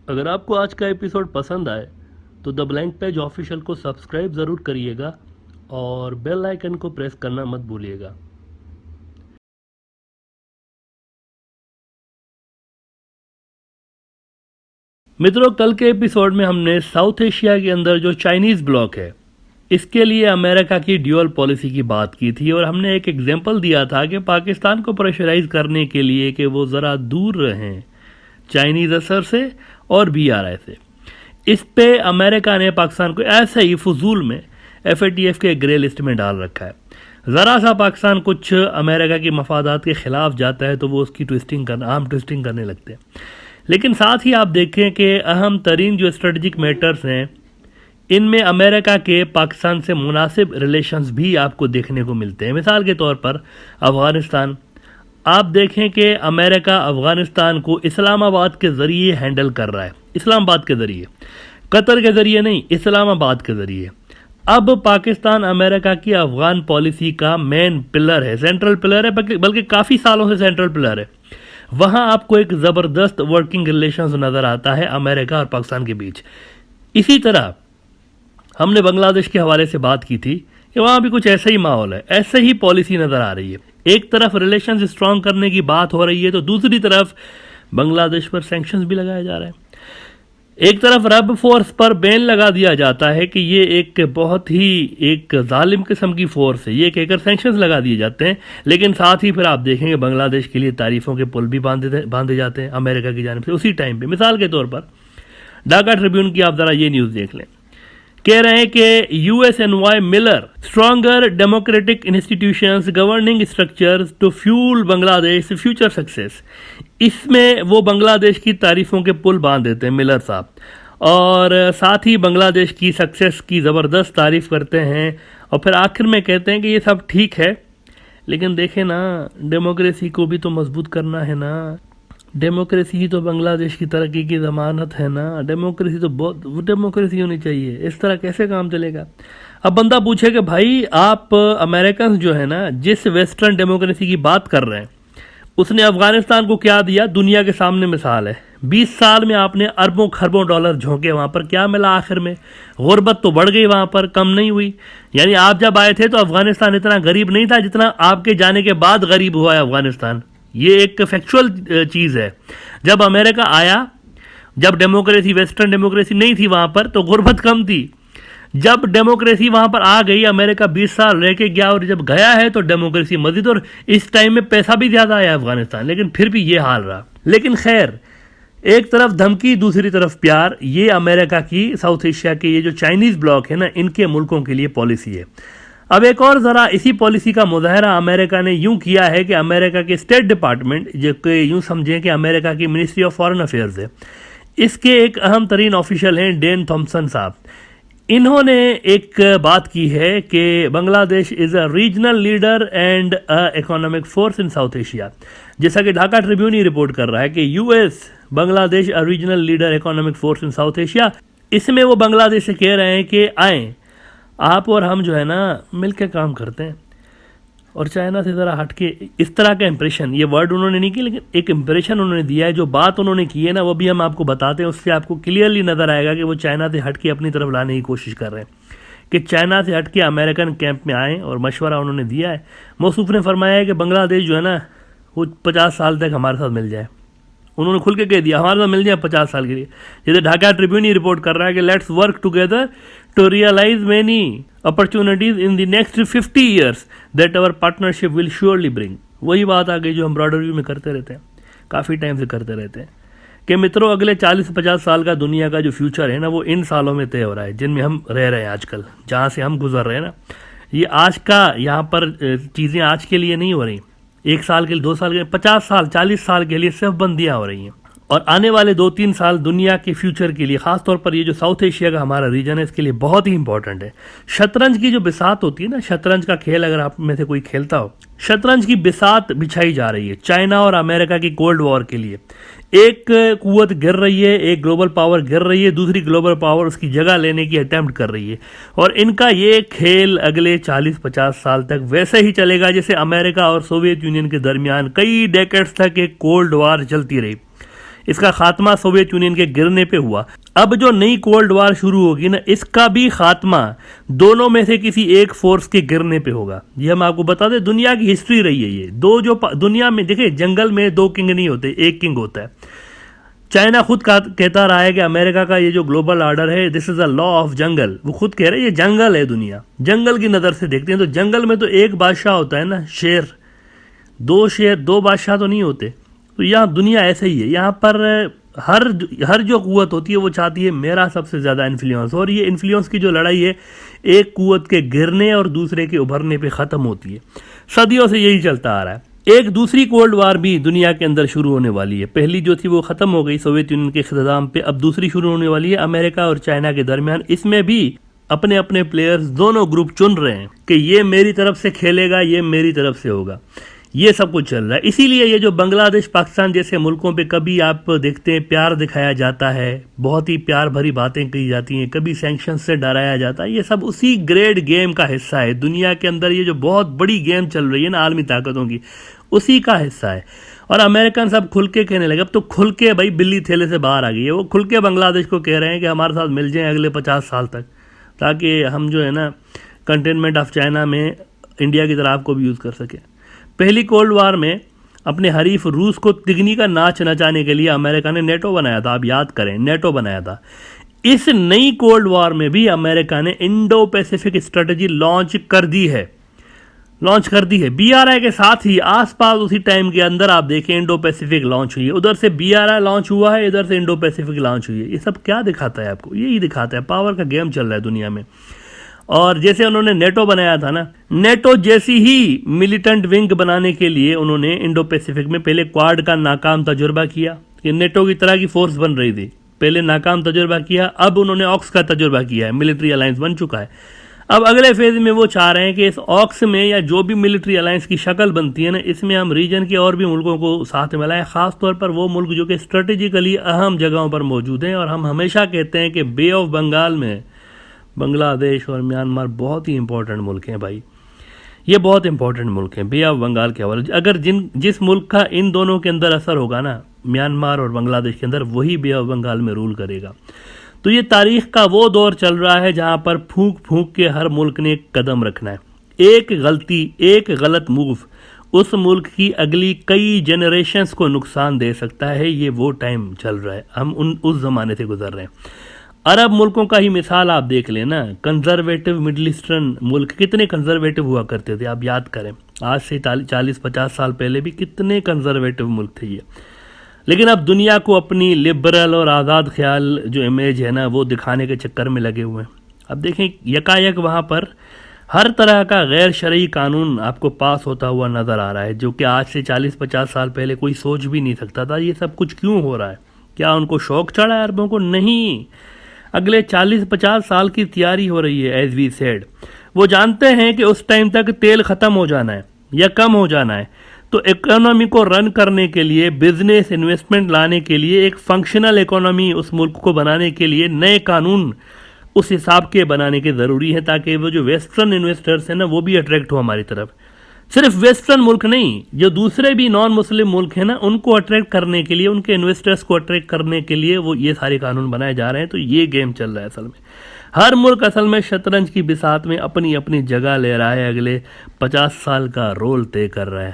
अगर आपको आज का एपिसोड पसंद आए तो द ब्लैंक पेज ऑफिशियल को सब्सक्राइब ज़रूर करिएगा और बेल आइकन को प्रेस करना मत भूलिएगा। मित्रों, कल के एपिसोड में हमने साउथ एशिया के अंदर जो चाइनीज़ ब्लॉक है इसके लिए अमेरिका की ड्यूअल पॉलिसी की बात की थी और हमने एक एग्जाम्पल दिया था कि पाकिस्तान को प्रेशराइज करने के लिए कि वो ज़रा दूर रहें चाइनीज़ असर से और BRI से। इस पे अमेरिका ने पाकिस्तान को ऐसे ही फजूल में FATF के ग्रे लिस्ट में डाल रखा है। ज़रा सा पाकिस्तान कुछ अमेरिका की मफादात के ख़िलाफ़ जाता है तो वो उसकी आर्म ट्विस्टिंग करने लगते हैं। लेकिन साथ ही आप देखें कि अहम तरीन जो स्ट्रेटजिक मैटर्स हैं इनमें अमेरिका के पाकिस्तान से मुनासिब रिलेशंस भी आपको देखने को मिलते हैं। मिसाल के तौर पर अफ़गानिस्तान, आप देखें कि अमेरिका अफ़गानिस्तान को इस्लामाबाद के ज़रिए हैंडल कर रहा है, इस्लामाबाद के ज़रिए, कतर के ज़रिए नहीं, इस्लामाबाद के ज़रिए। अब पाकिस्तान अमेरिका की अफ़गान पॉलिसी का मेन पिलर है, सेंट्रल पिलर है, बल्कि काफ़ी सालों से सेंट्रल पिलर है। वहाँ आपको एक ज़बरदस्त वर्किंग रिलेशंस नज़र आता है अमेरिका और पाकिस्तान के बीच। इसी तरह हमने बांग्लादेश के हवाले से बात की थी कि वहाँ भी कुछ ऐसा ही माहौल है, ऐसे ही पॉलिसी नज़र आ रही है। एक तरफ रिलेशंस स्ट्रॉन्ग करने की बात हो रही है तो दूसरी तरफ बांग्लादेश पर सैंक्शंस भी लगाया जा रहा है। एक तरफ रब फोर्स पर बैन लगा दिया जाता है कि ये एक बहुत ही एक जालिम किस्म की फोर्स है, ये कहकर सैंक्शंस लगा दिए जाते हैं। लेकिन साथ ही फिर आप देखेंगे बांग्लादेश के लिए तारीफों के पुल भी बांधे जाते हैं अमेरिका की जानिब से उसी टाइम पे। मिसाल के तौर पर ढाका ट्रिब्यून की आप ज़रा ये न्यूज़ देख लें, कह रहे हैं कि USNY Miller stronger democratic institutions governing structures to fuel Bangladesh future success. इसमें वो बांग्लादेश की तारीफ़ों के पुल बांध देते हैं मिलर साहब, और साथ ही बांग्लादेश की सक्सेस की ज़बरदस्त तारीफ़ करते हैं और फिर आखिर में कहते हैं कि ये सब ठीक है लेकिन देखें ना, डेमोक्रेसी को भी तो मजबूत करना है ना, डेमोक्रेसी ही तो बांग्लादेश की तरक्की की ज़मानत है ना, डेमोक्रेसी होनी चाहिए। इस तरह कैसे काम चलेगा? अब बंदा पूछे कि भाई आप अमेरिकन जो है ना, जिस वेस्टर्न डेमोक्रेसी की बात कर रहे हैं उसने अफगानिस्तान को क्या दिया? दुनिया के सामने मिसाल है। 20 साल में आपने अरबों खरबों डॉलर झोंके, वहाँ पर क्या मिला आखिर में? गुर्बत तो बढ़ गई, वहाँ पर कम नहीं हुई। यानी आप जब आए थे तो अफगानिस्तान इतना गरीब नहीं था जितना आपके जाने के बाद गरीब हुआ है अफगानिस्तान। ये एक फैक्चुअल चीज़ है। जब अमेरिका आया, जब डेमोक्रेसी वेस्टर्न डेमोक्रेसी नहीं थी वहाँ पर तो गुर्बत कम थी। जब डेमोक्रेसी वहाँ पर आ गई, अमेरिका 20 साल रह के गया और जब गया है तो डेमोक्रेसी मजीद, और इस टाइम में पैसा भी ज़्यादा आया अफगानिस्तान, लेकिन फिर भी ये हाल रहा। लेकिन खैर, एक तरफ धमकी दूसरी तरफ प्यार, ये अमेरिका की साउथ एशिया के ये जो चाइनीज़ ब्लॉक है ना, इनके मुल्कों के लिए पॉलिसी है। अब एक और ज़रा इसी पॉलिसी का मुजाहरा अमेरिका ने यूं किया है कि अमेरिका के स्टेट डिपार्टमेंट, जो कि यूं समझें कि अमेरिका की मिनिस्ट्री ऑफ फॉरेन अफेयर्स है, इसके एक अहम तरीन ऑफिशियल हैं डेन थॉम्सन साहब। इन्होंने एक बात की है कि Bangladesh is a regional leader and a economic force in south Asia. जैसा कि ढाका ट्रिब्यून ही रिपोर्ट कर रहा है कि US Bangladesh a regional leader economic force in south Asia. इसमें वो बांग्लादेश से कह रहे हैं कि आएँ आप और हम जो है ना मिलकर काम करते हैं और चाइना से ज़रा हट के, इस तरह का इंप्रेशन, ये वर्ड उन्होंने नहीं किया लेकिन एक इंप्रेशन उन्होंने दिया है। जो बात उन्होंने की है ना वो भी हम आपको बताते हैं, उससे आपको क्लियरली नज़र आएगा कि वो चाइना से हट के अपनी तरफ लाने की कोशिश कर रहे हैं कि चाइना से हट के अमेरिकन कैंप में आएँ, और मशवरा उन्होंने दिया है। मौसूफ ने फरमाया है कि बांग्लादेश जो है ना वो 50 साल तक हमारे साथ मिल जाए। उन्होंने खुल के कह दिया हमारे साथ मिल जाए 50 साल के लिए। जैसे ढाका ट्रिब्यून ही रिपोर्ट कर रहा है कि let's work together to realise many opportunities in the next 50 years that our partnership will surely bring. वही बात आ गई जो हम ब्रॉडर व्यू में करते रहते हैं, काफ़ी टाइम से करते रहते हैं कि मित्रों अगले 40-50 साल का दुनिया का जो फ्यूचर है ना वो इन सालों में तय हो रहा है जिनमें हम रह रहे हैं आजकल, जहाँ से हम गुजर रहे हैं ना। ये आज का यहाँ पर चीज़ें आज के लिए नहीं हो रही, 1 साल के लिए, 2 साल के लिए, 50 साल 40 साल के लिए सिर्फ बंदियाँ हो रही हैं। और आने वाले 2-3 साल दुनिया के फ्यूचर के लिए, ख़ास तौर पर ये जो साउथ एशिया का हमारा रीजन है, इसके लिए बहुत ही इंपॉर्टेंट है। शतरंज की जो बिसात होती है ना, शतरंज का खेल अगर आप में से कोई खेलता हो, शतरंज की बिसात बिछाई जा रही है चाइना और अमेरिका की कोल्ड वॉर के लिए। एक कुव्वत गिर रही है, एक ग्लोबल पावर गिर रही है, दूसरी ग्लोबल पावर उसकी जगह लेने की अटेम्प्ट कर रही है, और इनका ये खेल अगले 40-50 साल तक वैसे ही चलेगा जैसे अमेरिका और सोवियत यूनियन के दरमियान कई डेकेड्स तक एक कोल्ड वॉर चलती रही। इसका खात्मा सोवियत यूनियन के गिरने पे हुआ। अब जो नई कोल्ड वार शुरू होगी ना, इसका भी खात्मा दोनों में से किसी एक फोर्स के गिरने पे होगा। ये हम आपको बता दें, दुनिया की हिस्ट्री रही है ये। दो जो दुनिया में देखिए, जंगल में दो किंग नहीं होते, एक किंग होता है। चाइना खुद कहता रहा है कि अमेरिका का ये जो ग्लोबल ऑर्डर है, this is a law of jungle. वो खुद कह रहे हैं ये जंगल है, दुनिया जंगल की नज़र से देखते हैं। तो जंगल में तो एक बादशाह होता है ना, शेर। दो बादशाह तो नहीं होते। तो यहाँ दुनिया ऐसे ही है। यहाँ पर हर जो कुव्वत होती है वो चाहती है मेरा सबसे ज़्यादा इन्फ्लुएंस, और ये इन्फ्लुएंस की जो लड़ाई है एक कुव्वत के गिरने और दूसरे के उभरने पे ख़त्म होती है। सदियों से यही चलता आ रहा है। एक दूसरी कोल्ड वार भी दुनिया के अंदर शुरू होने वाली है। पहली जो थी वो ख़त्म हो गई सोवियत यूनियन के इख्तिताम पे, अब दूसरी शुरू होने वाली है अमेरिका और चाइना के दरमियान। इसमें भी अपने अपने प्लेयर्स दोनों ग्रुप चुन रहे हैं कि ये मेरी तरफ से खेलेगा, ये मेरी तरफ से होगा। ये सब कुछ चल रहा है। इसीलिए ये जो बांग्लादेश पाकिस्तान जैसे मुल्कों पे कभी आप देखते हैं प्यार दिखाया जाता है, बहुत ही प्यार भरी बातें की जाती हैं, कभी सैंक्शन से डराया जाता है, ये सब उसी ग्रेट गेम का हिस्सा है। दुनिया के अंदर ये जो बहुत बड़ी गेम चल रही है ना आलमी ताकतों की, उसी का हिस्सा है। और अमेरिकन सब खुल के कहने लगे, अब तो खुल के भाई बिल्ली थैले से बाहर आ गई है। वो खुल के बांग्लादेश को कह रहे हैं कि हमारे साथ मिल जाएं अगले 50 साल तक, ताकि हम जो है ना कंटेनमेंट ऑफ चाइना में इंडिया की तरह आपको भी यूज़ कर सकें। पहली कोल्ड वार में अपने हरीफ रूस को तिगनी का नाच नचाने के लिए अमेरिका ने नेटो बनाया था। आप याद करें, नेटो बनाया था। इस नई कोल्ड वार में भी अमेरिका ने इंडो पैसिफिक स्ट्रेटजी लॉन्च कर दी है। BRI के साथ ही आसपास उसी टाइम के अंदर आप देखें इंडो पैसिफिक लॉन्च हुई है। उधर से BRI लॉन्च हुआ है, इधर से इंडो पैसिफिक लॉन्च हुई है। ये सब क्या दिखाता है आपको? यही दिखाता है पावर का गेम चल रहा है दुनिया में। और जैसे उन्होंने नेटो बनाया था ना, नेटो जैसी ही मिलिटेंट विंग बनाने के लिए उन्होंने इंडो पैसिफिक में पहले क्वाड का नाकाम तजुर्बा किया। ये नेटो की तरह की फोर्स बन रही थी, पहले नाकाम तजुर्बा किया। अब उन्होंने ऑक्स का तजुर्बा किया है, मिलिट्री अलायंस बन चुका है। अब अगले फेज में वो चाह रहे हैं कि इस ऑक्स में या जो भी मिलिट्री अलायंस की शक्ल बनती है ना, इसमें हम रीजन के और भी मुल्कों को साथ में लाएं, खासतौर पर वो मुल्क जो कि स्ट्रेटेजिकली अहम जगहों पर मौजूद हैं। और हम हमेशा कहते हैं कि बे ऑफ बंगाल में बांग्लादेश और म्यांमार बहुत ही इंपॉर्टेंट मुल्क हैं भाई। ये बहुत इंपॉर्टेंट मुल्क हैं बे ऑफ बंगाल के हवाले। अगर जिस मुल्क का इन दोनों के अंदर असर होगा ना, म्यांमार और बांग्लादेश के अंदर, वही बे ऑफ बंगाल में रूल करेगा। तो ये तारीख का वो दौर चल रहा है जहाँ पर फूंक फूंक के हर मुल्क ने एक कदम रखना है। एक गलती, एक गलत मूव उस मुल्क की अगली कई जनरेशन्स को नुकसान दे सकता है। ये वो टाइम चल रहा है, हम उस ज़माने से गुजर रहे हैं। अरब मुल्कों का ही मिसाल आप देख लें ना, कंजर्वेटिव मिडल ईस्टर्न मुल्क कितने कंजर्वेटिव हुआ करते थे, आप याद करें। आज से 40-50 साल पहले भी कितने कंजर्वेटिव मुल्क थे ये। लेकिन अब दुनिया को अपनी लिबरल और आज़ाद ख्याल जो इमेज है ना, वो दिखाने के चक्कर में लगे हुए हैं। अब देखें यकायक वहाँ पर हर तरह का गैर शरई कानून आपको पास होता हुआ नज़र आ रहा है, जो कि आज से 40-50 साल पहले कोई सोच भी नहीं सकता था। ये सब कुछ क्यों हो रहा है? क्या उनको शौक चढ़ा है अरबों को? नहीं, अगले 40-50 साल की तैयारी हो रही है। एज वी सेड, वो जानते हैं कि उस टाइम तक तेल ख़त्म हो जाना है या कम हो जाना है। तो इकोनॉमी को रन करने के लिए, बिजनेस इन्वेस्टमेंट लाने के लिए, एक फंक्शनल इकोनॉमी उस मुल्क को बनाने के लिए नए कानून उस हिसाब के बनाने के ज़रूरी है, ताकि वो जो वेस्टर्न इन्वेस्टर्स हैं ना, वो भी अट्रैक्ट हो हमारी तरफ। सिर्फ वेस्टर्न मुल्क नहीं, जो दूसरे भी नॉन मुस्लिम मुल्क हैं ना, उनको अट्रैक्ट करने के लिए, उनके इन्वेस्टर्स को अट्रैक्ट करने के लिए वो ये सारे कानून बनाए जा रहे हैं। तो ये गेम चल रहा है असल में। हर मुल्क असल में शतरंज की बिसात में अपनी अपनी जगह ले रहा है, अगले 50 साल का रोल तय कर रहा है।